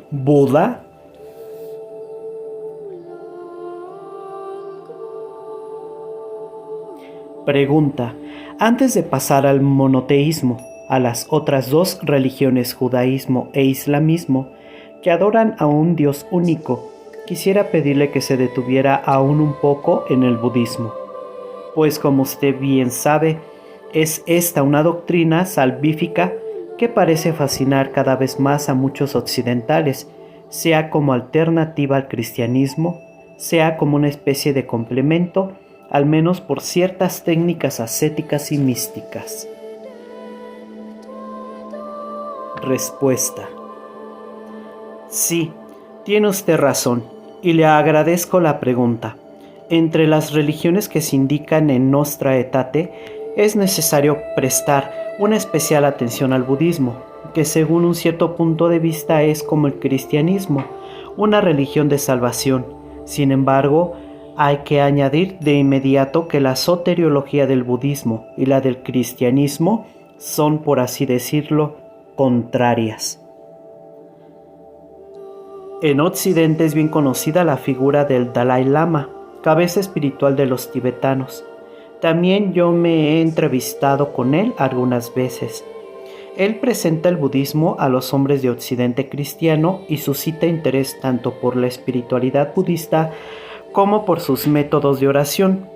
¿Buda? Pregunta. Antes de pasar al monoteísmo, a las otras dos religiones, judaísmo e islamismo, que adoran a un Dios único, quisiera pedirle que se detuviera aún un poco en el budismo, pues como usted bien sabe, es esta una doctrina salvífica que parece fascinar cada vez más a muchos occidentales, sea como alternativa al cristianismo, sea como una especie de complemento, al menos por ciertas técnicas ascéticas y místicas. Respuesta. Sí, tiene usted razón, y le agradezco la pregunta. Entre las religiones que se indican en Nostra Aetate, es necesario prestar una especial atención al budismo, que según un cierto punto de vista es como el cristianismo, una religión de salvación. Sin embargo, hay que añadir de inmediato que la soteriología del budismo y la del cristianismo son, por así decirlo, contrarias. En Occidente es bien conocida la figura del Dalai Lama, cabeza espiritual de los tibetanos. También yo me he entrevistado con él algunas veces. Él presenta el budismo a los hombres de Occidente cristiano y suscita interés tanto por la espiritualidad budista como por sus métodos de oración.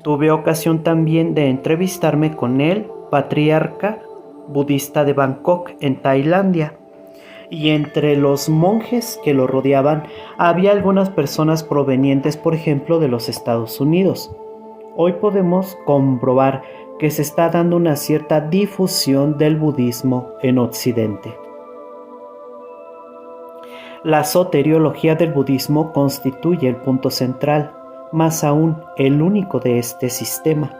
Tuve ocasión también de entrevistarme con el patriarca budista de Bangkok, en Tailandia, y entre los monjes que lo rodeaban había algunas personas provenientes, por ejemplo, de los Estados Unidos. Hoy podemos comprobar que se está dando una cierta difusión del budismo en Occidente. La soteriología del budismo constituye el punto central, más aún el único de este sistema.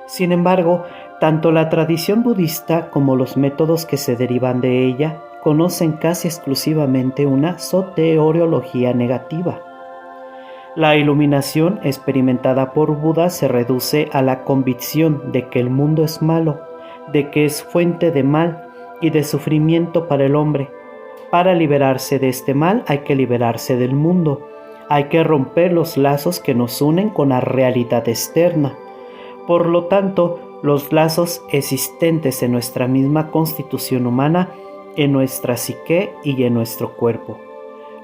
Sin embargo, tanto la tradición budista como los métodos que se derivan de ella conocen casi exclusivamente una soteriología negativa. La iluminación experimentada por Buda se reduce a la convicción de que el mundo es malo, de que es fuente de mal y de sufrimiento para el hombre. Para liberarse de este mal hay que liberarse del mundo. Hay que romper los lazos que nos unen con la realidad externa. Por lo tanto, los lazos existentes en nuestra misma constitución humana, en nuestra psique y en nuestro cuerpo.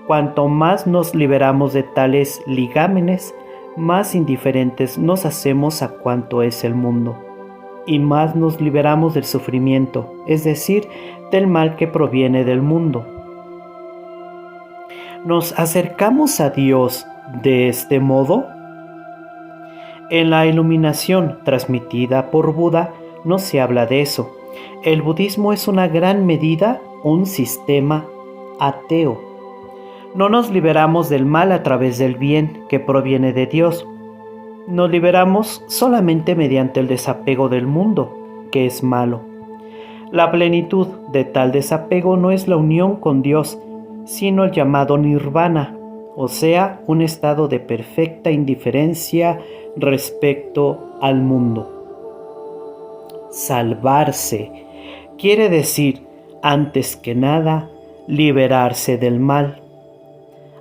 Cuanto más nos liberamos de tales ligámenes, más indiferentes nos hacemos a cuanto es el mundo, y más nos liberamos del sufrimiento, es decir, del mal que proviene del mundo. ¿Nos acercamos a Dios de este modo? En la iluminación transmitida por Buda no se habla de eso. El budismo es una gran medida un sistema ateo. No nos liberamos del mal a través del bien que proviene de Dios. Nos liberamos solamente mediante el desapego del mundo, que es malo. La plenitud de tal desapego no es la unión con Dios, sino el llamado nirvana, o sea, un estado de perfecta indiferencia respecto al mundo. Salvarse quiere decir, antes que nada, liberarse del mal,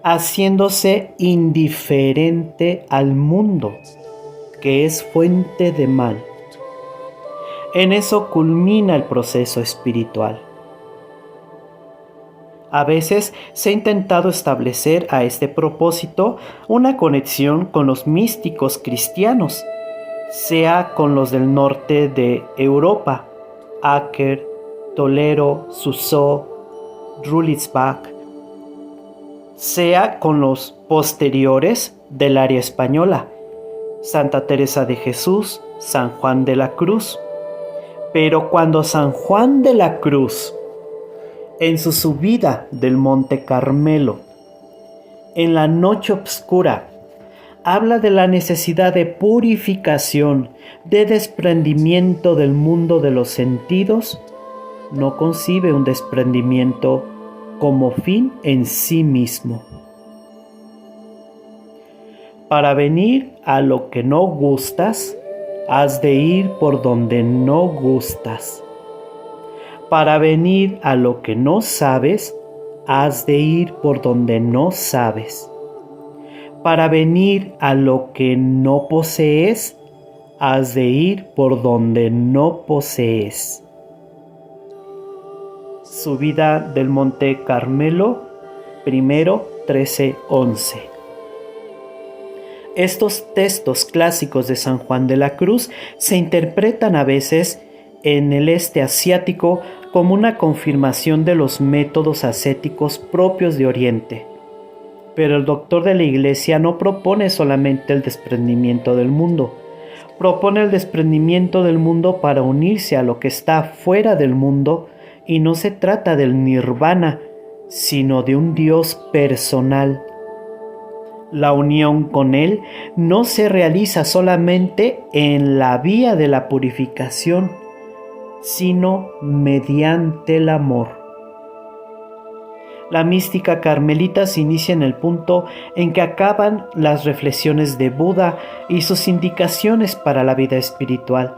haciéndose indiferente al mundo, que es fuente de mal. En eso culmina el proceso espiritual. A veces se ha intentado establecer a este propósito una conexión con los místicos cristianos, sea con los del norte de Europa, Aker, Tolero, Suso, Rulitzbach, sea con los posteriores del área española, Santa Teresa de Jesús, San Juan de la Cruz. Pero cuando San Juan de la Cruz, en su subida del Monte Carmelo, en la noche oscura, habla de la necesidad de purificación, de desprendimiento del mundo de los sentidos, no concibe un desprendimiento como fin en sí mismo. Para venir a lo que no gustas, has de ir por donde no gustas. Para venir a lo que no sabes, has de ir por donde no sabes. Para venir a lo que no posees, has de ir por donde no posees. Subida del Monte Carmelo, 1:13-11. Estos textos clásicos de San Juan de la Cruz se interpretan a veces en el este asiático como una confirmación de los métodos ascéticos propios de Oriente. Pero el doctor de la Iglesia no propone solamente el desprendimiento del mundo, propone el desprendimiento del mundo para unirse a lo que está fuera del mundo, y no se trata del nirvana, sino de un Dios personal. La unión con Él no se realiza solamente en la vía de la purificación, sino mediante el amor. La mística carmelita se inicia en el punto en que acaban las reflexiones de Buda y sus indicaciones para la vida espiritual.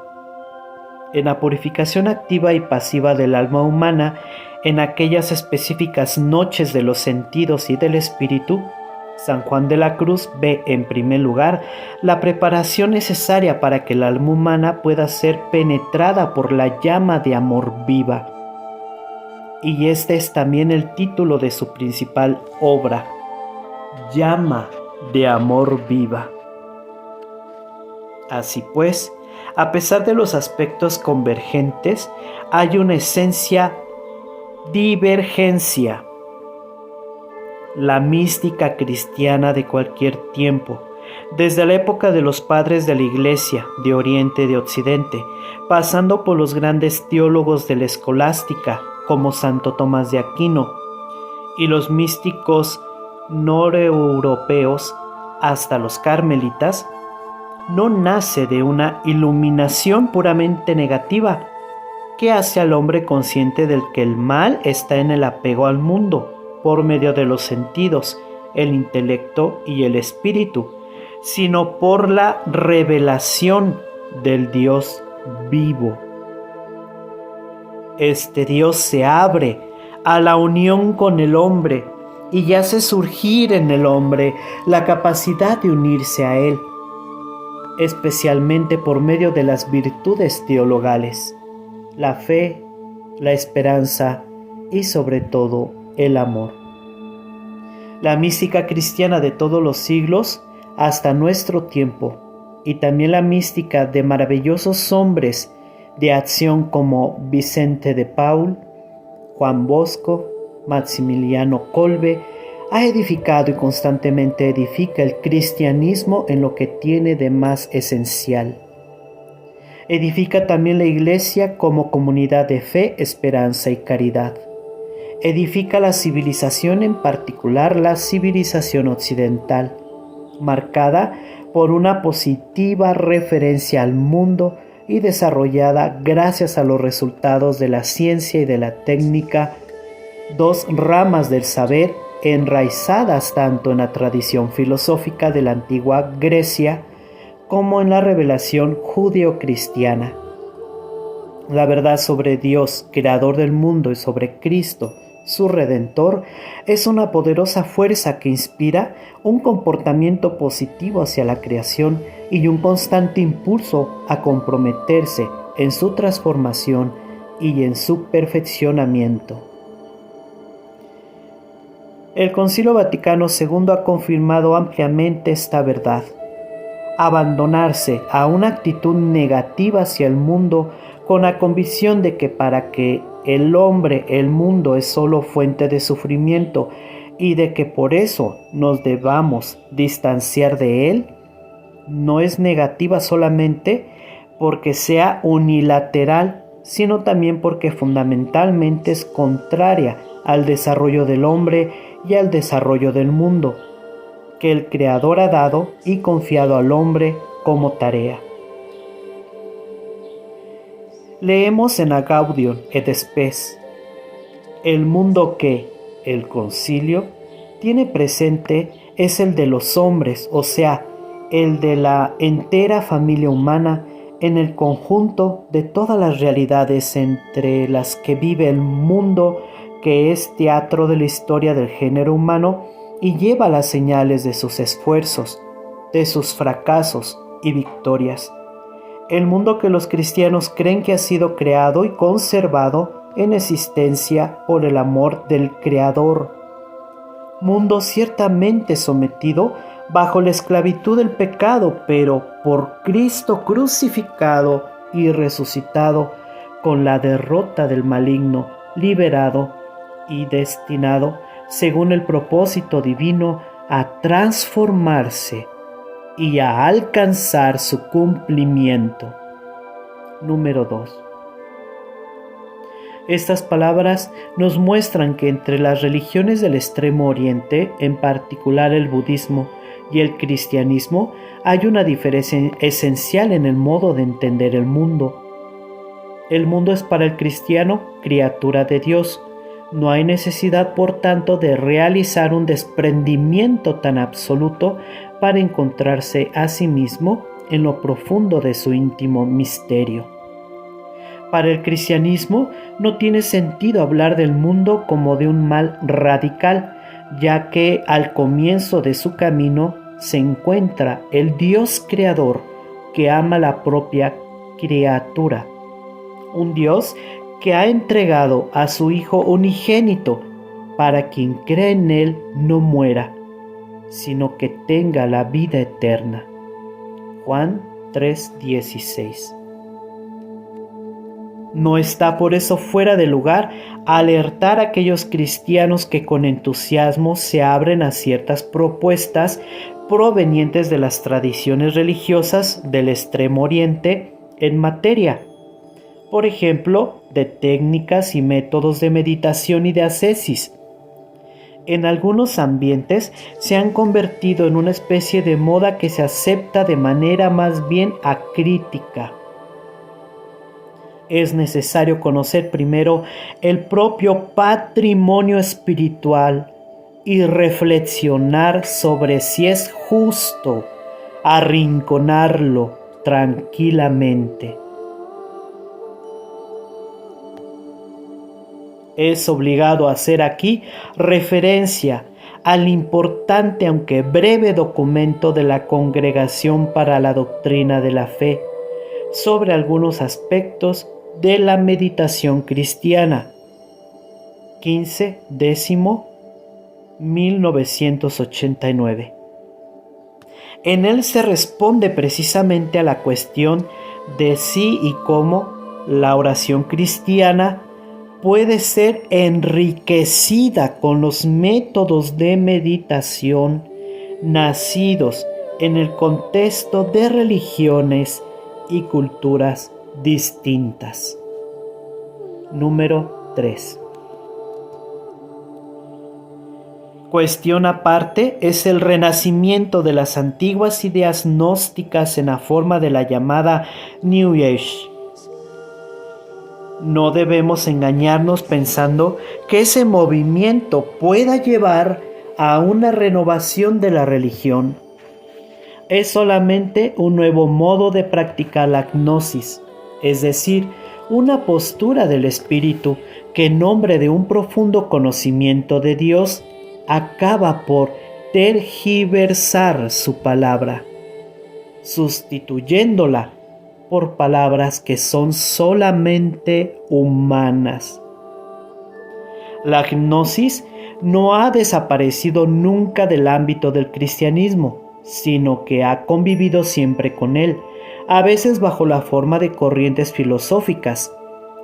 En la purificación activa y pasiva del alma humana, en aquellas específicas noches de los sentidos y del espíritu, San Juan de la Cruz ve en primer lugar la preparación necesaria para que el alma humana pueda ser penetrada por la llama de amor viva. Y este es también el título de su principal obra, Llama de Amor Viva. Así pues, a pesar de los aspectos convergentes, hay una esencia divergencia. La mística cristiana de cualquier tiempo, desde la época de los padres de la Iglesia, de Oriente y de Occidente, pasando por los grandes teólogos de la escolástica, como Santo Tomás de Aquino, y los místicos noreuropeos hasta los carmelitas, no nace de una iluminación puramente negativa que hace al hombre consciente del que el mal está en el apego al mundo por medio de los sentidos, el intelecto y el espíritu, sino por la revelación del Dios vivo. Este Dios se abre a la unión con el hombre y hace surgir en el hombre la capacidad de unirse a Él, especialmente por medio de las virtudes teologales, la fe, la esperanza y sobre todo el amor. La mística cristiana de todos los siglos hasta nuestro tiempo, y también la mística de maravillosos hombres de acción como Vicente de Paul, Juan Bosco, Maximiliano Kolbe, ha edificado y constantemente edifica el cristianismo en lo que tiene de más esencial. Edifica también la Iglesia como comunidad de fe, esperanza y caridad. Edifica la civilización, en particular la civilización occidental, marcada por una positiva referencia al mundo y desarrollada gracias a los resultados de la ciencia y de la técnica, dos ramas del saber enraizadas tanto en la tradición filosófica de la antigua Grecia como en la revelación judeocristiana. La verdad sobre Dios, creador del mundo, y sobre Cristo, su Redentor, es una poderosa fuerza que inspira un comportamiento positivo hacia la creación y un constante impulso a comprometerse en su transformación y en su perfeccionamiento. El Concilio Vaticano II ha confirmado ampliamente esta verdad. Abandonarse a una actitud negativa hacia el mundo con la convicción de que para que el hombre, el mundo es solo fuente de sufrimiento y de que por eso nos debamos distanciar de él, no es negativa solamente porque sea unilateral, sino también porque fundamentalmente es contraria al desarrollo del hombre y al desarrollo del mundo, que el Creador ha dado y confiado al hombre como tarea. Leemos en la Gaudium et Spes: el mundo que el concilio tiene presente es el de los hombres, o sea, el de la entera familia humana en el conjunto de todas las realidades entre las que vive el mundo que es teatro de la historia del género humano y lleva las señales de sus esfuerzos, de sus fracasos y victorias. El mundo que los cristianos creen que ha sido creado y conservado en existencia por el amor del Creador. Mundo ciertamente sometido bajo la esclavitud del pecado, pero por Cristo crucificado y resucitado, con la derrota del maligno, liberado y destinado, según el propósito divino, a transformarse y a alcanzar su cumplimiento. Número 2. Estas palabras nos muestran que entre las religiones del Extremo Oriente, en particular el budismo y el cristianismo, hay una diferencia esencial en el modo de entender el mundo. El mundo es para el cristiano criatura de Dios. No hay necesidad, por tanto, de realizar un desprendimiento tan absoluto para encontrarse a sí mismo en lo profundo de su íntimo misterio. Para el cristianismo no tiene sentido hablar del mundo como de un mal radical, ya que al comienzo de su camino se encuentra el Dios creador que ama la propia criatura. Un Dios que ha entregado a su Hijo unigénito para quien cree en Él no muera, sino que tenga la vida eterna. Juan 3:16. No está por eso fuera de lugar alertar a aquellos cristianos que con entusiasmo se abren a ciertas propuestas provenientes de las tradiciones religiosas del Extremo Oriente en materia, por ejemplo, de técnicas y métodos de meditación y de ascesis. En algunos ambientes se han convertido en una especie de moda que se acepta de manera más bien acrítica. Es necesario conocer primero el propio patrimonio espiritual y reflexionar sobre si es justo arrinconarlo tranquilamente. Es obligado hacer aquí referencia al importante aunque breve documento de la Congregación para la Doctrina de la Fe sobre algunos aspectos de la meditación cristiana, 15-1989. En él se responde precisamente a la cuestión de si y cómo la oración cristiana puede ser enriquecida con los métodos de meditación nacidos en el contexto de religiones y culturas distintas. Número 3. Cuestión aparte es el renacimiento de las antiguas ideas gnósticas en la forma de la llamada New Age. No debemos engañarnos pensando que ese movimiento pueda llevar a una renovación de la religión. Es solamente un nuevo modo de practicar la gnosis, es decir, una postura del espíritu que en nombre de un profundo conocimiento de Dios acaba por tergiversar su palabra, sustituyéndola por palabras que son solamente humanas. La gnosis no ha desaparecido nunca del ámbito del cristianismo, sino que ha convivido siempre con él, a veces bajo la forma de corrientes filosóficas,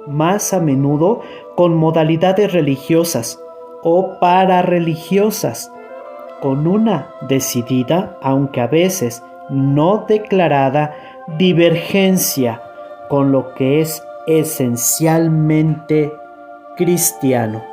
más a menudo con modalidades religiosas o pararreligiosas, con una decidida, aunque a veces no declarada, divergencia con lo que es esencialmente cristiano.